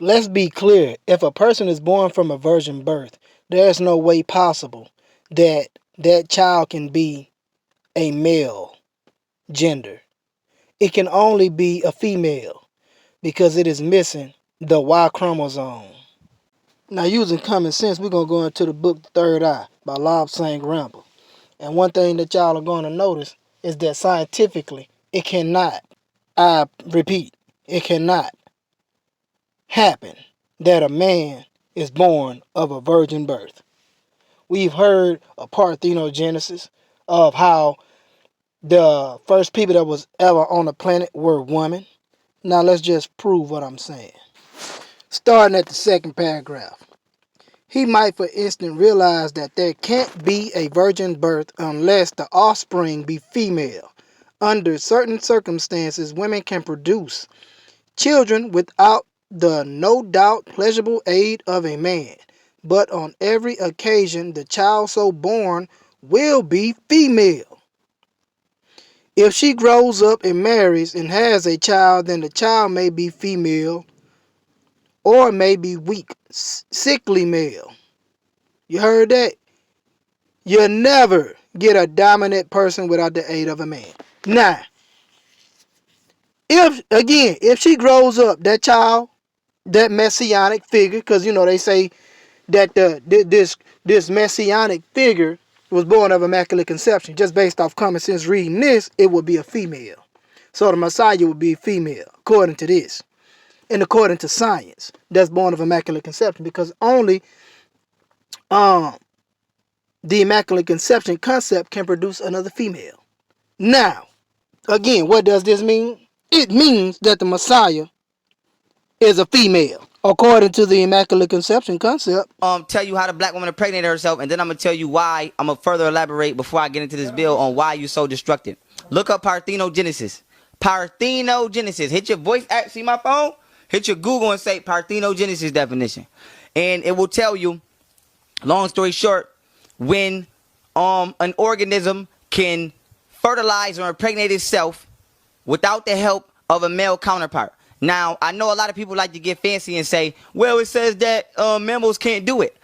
let's be clear. If a person is born from a virgin birth, there's no way possible that that child can be a male gender. It can only be a female because it is missing the Y chromosome. Now, using common sense, we're going to go into the book The Third Eye by Lobsang Ramble. And one thing that y'all are going to notice is that scientifically, it cannot, I repeat, it cannot happen that a man is born of a virgin birth. We've heard of parthenogenesis, of how the first people that was ever on the planet were women. Now let's just prove what I'm saying. Starting at the second paragraph. He might, for instance, realize that there can't be a virgin birth unless the offspring be female. Under certain circumstances, women can produce children without the no doubt pleasurable aid of a man. But on every occasion, the child so born will be female. If she grows up and marries and has a child, then the child may be female or may be weak, sickly male. You heard that? You'll never get a dominant person without the aid of a man. Now, if she grows up, that child, that messianic figure, because they say that this messianic figure was born of immaculate conception. Just based off common sense reading this, it would be a female. So the Messiah would be female, according to this. And according to science, that's born of immaculate conception, because only the immaculate conception concept can produce another female. Now, again, what does this mean? It means that the Messiah is a female, according to the immaculate conception concept. Tell you how the black woman impregnated herself, and then I'm gonna tell you why. I'm gonna further elaborate before I get into this bill on why you're so destructive. Look up parthenogenesis. Parthenogenesis. Hit your voice app. See my phone? Hit your Google and say parthenogenesis definition, and it will tell you. Long story short, when an organism can fertilize or impregnate itself without the help of a male counterpart. Now, I know a lot of people like to get fancy and say, well, it says that mammals can't do it.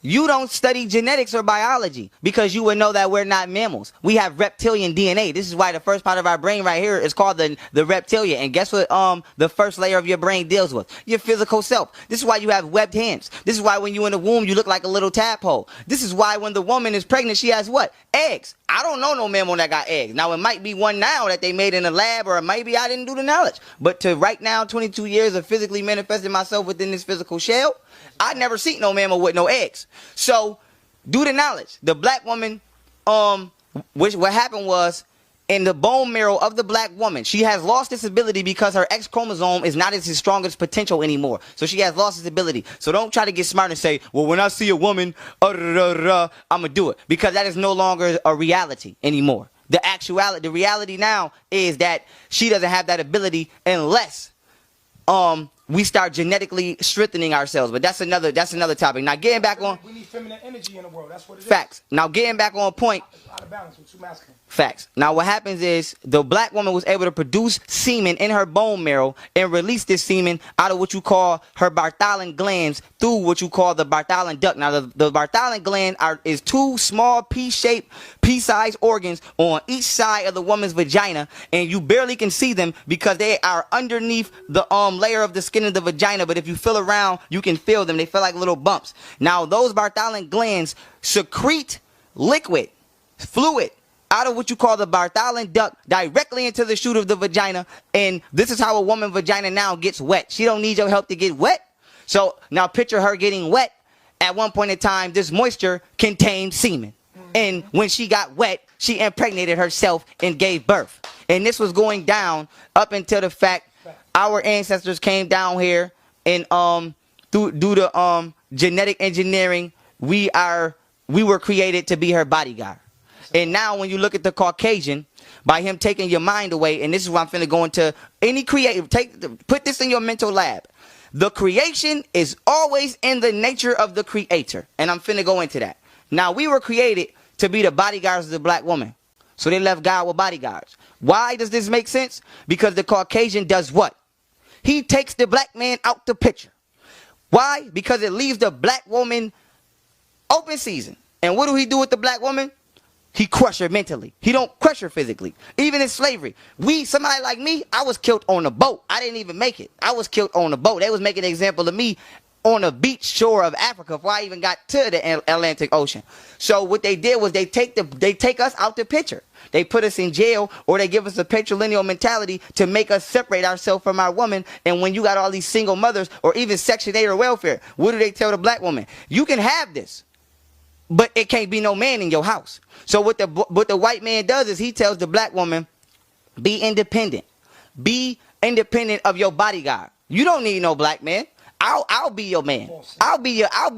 You don't study genetics or biology because you would know that we're not mammals. We have reptilian DNA. This is why the first part of our brain right here is called the reptilia. And guess what the first layer of your brain deals with? Your physical self. This is why you have webbed hands. This is why when you're in the womb, you look like a little tadpole. This is why when the woman is pregnant, she has what? Eggs. I don't know no mammal that got eggs. Now, it might be one now that they made in a lab, or maybe I didn't do the knowledge. But to right now, 22 years of physically manifesting myself within this physical shell, I never seen no mammal with no eggs. So, do the knowledge. The black woman, what happened was, in the bone marrow of the black woman, she has lost this ability because her X chromosome is not its strongest potential anymore. So she has lost this ability. So don't try to get smart and say, well, when I see a woman, I'm going to do it. Because that is no longer a reality anymore. The reality now is that she doesn't have that ability unless we start genetically strengthening ourselves. But that's another topic. Now getting back on, we need feminine energy in the world. That's what it is. Facts. Now getting back on point. Out of balance with too masculine. Facts. Now what happens is the black woman was able to produce semen in her bone marrow and release this semen out of what you call her Bartholin glands through what you call the Bartholin duct. Now the Bartholin gland is two small pea-shaped, pea-sized organs on each side of the woman's vagina, and you barely can see them because they are underneath the layer of the skin of the vagina. But if you feel around, you can feel them. They feel like little bumps. Now those Bartholin glands secrete liquid, fluid, out of what you call the Bartholin duct directly into the chute of the vagina. And this is how a woman's vagina now gets wet. She don't need your help to get wet. So now picture her getting wet. At one point in time, this moisture contained semen. And when she got wet, she impregnated herself and gave birth. And this was going down up until the fact our ancestors came down here and due to genetic engineering, we were created to be her bodyguard. And now when you look at the Caucasian, by him taking your mind away, and this is why I'm finna go into any creative, put this in your mental lab. The creation is always in the nature of the creator. And I'm finna go into that. Now we were created to be the bodyguards of the black woman. So they left God with bodyguards. Why does this make sense? Because the Caucasian does what? He takes the black man out the picture. Why? Because it leaves the black woman open season. And what do he do with the black woman? He crush her mentally. He don't crush her physically. Even in slavery. Somebody like me, I was killed on a boat. I didn't even make it. I was killed on a boat. They was making an example of me on a beach shore of Africa before I even got to the Atlantic Ocean. So what they did was they take us out the picture. They put us in jail, or they give us a patrilineal mentality to make us separate ourselves from our woman. And when you got all these single mothers or even Section 8 or welfare, what do they tell the black woman? You can have this, but it can't be no man in your house. So what the white man does is he tells the black woman, be independent. Be independent of your bodyguard. You don't need no black man. I'll be your man. I'll be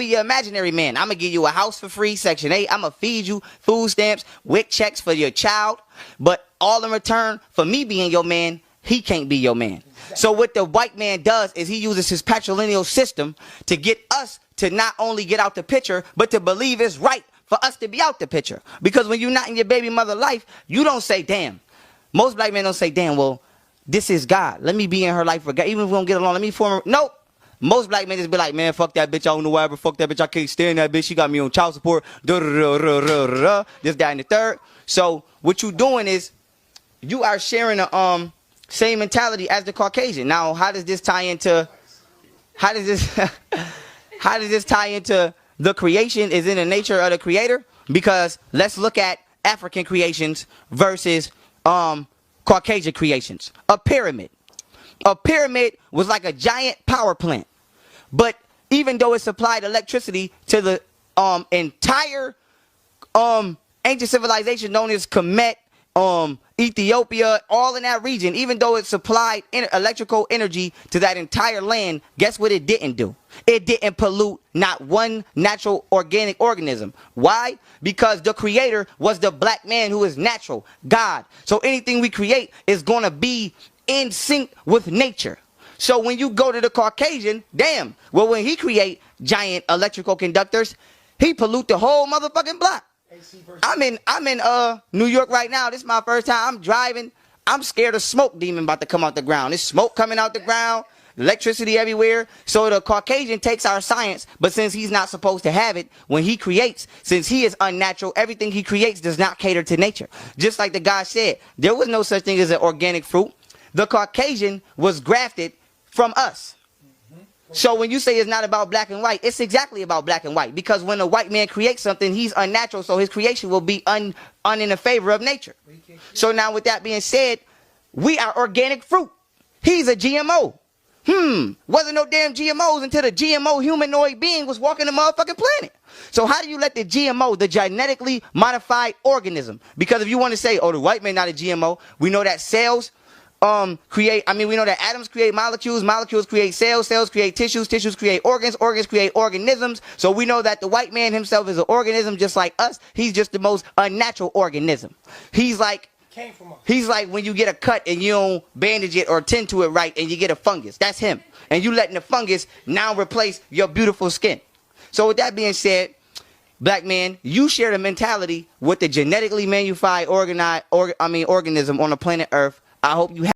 your imaginary man. I'm gonna give you a house for free, Section 8. I'm gonna feed you food stamps, WIC checks for your child. But all in return for me being your man, he can't be your man. So what the white man does is he uses his patrilineal system to get us to not only get out the picture, but to believe it's right for us to be out the picture. Because when you're not in your baby mother life, you don't say, damn. Most black men don't say, damn, well, this is God. Let me be in her life for God. Even if we don't get along, let me form her. Nope. Most black men just be like, man, fuck that bitch. I don't know why I ever fuck that bitch. I can't stand that bitch. She got me on child support. This, that, and the third. So what you doing is you are sharing the same mentality as the Caucasian. Now, how does this tie into the creation is in the nature of the creator? Because let's look at African creations versus Caucasian creations. A pyramid. A pyramid was like a giant power plant. But even though it supplied electricity to the entire ancient civilization known as Kemet, Ethiopia, all in that region, even though it supplied electrical energy to that entire land, guess what it didn't do? It didn't pollute not one natural organic organism. Why? Because the creator was the black man who is natural, God. So anything we create is going to be in sync with nature. So when you go to the Caucasian, damn, well, when he create giant electrical conductors, he pollute the whole motherfucking block. I'm in New York right now. This is my first time. I'm driving. I'm scared of smoke demon about to come out the ground. There's smoke coming out the ground, electricity everywhere. So the Caucasian takes our science, but since he's not supposed to have it, when he creates, since he is unnatural, everything he creates does not cater to nature. Just like the guy said, there was no such thing as an organic fruit. The Caucasian was grafted from us. So when you say it's not about black and white, it's exactly about black and white. Because when a white man creates something, he's unnatural, so his creation will be in the favor of nature. So now with that being said, we are organic fruit. He's a GMO. Wasn't no damn GMOs until the GMO humanoid being was walking the motherfucking planet. So how do you let the GMO, the genetically modified organism, because if you want to say, oh, the white man not a GMO, we know that cells we know that atoms create molecules, molecules create cells, cells create tissues, tissues create organs, organs create organisms. So we know that the white man himself is an organism just like us. He's just the most unnatural organism. He's like when you get a cut and you don't bandage it or tend to it right and you get a fungus. That's him. And you letting the fungus now replace your beautiful skin. So with that being said, black man, you share the mentality with the genetically modified organism on the planet Earth. I hope you have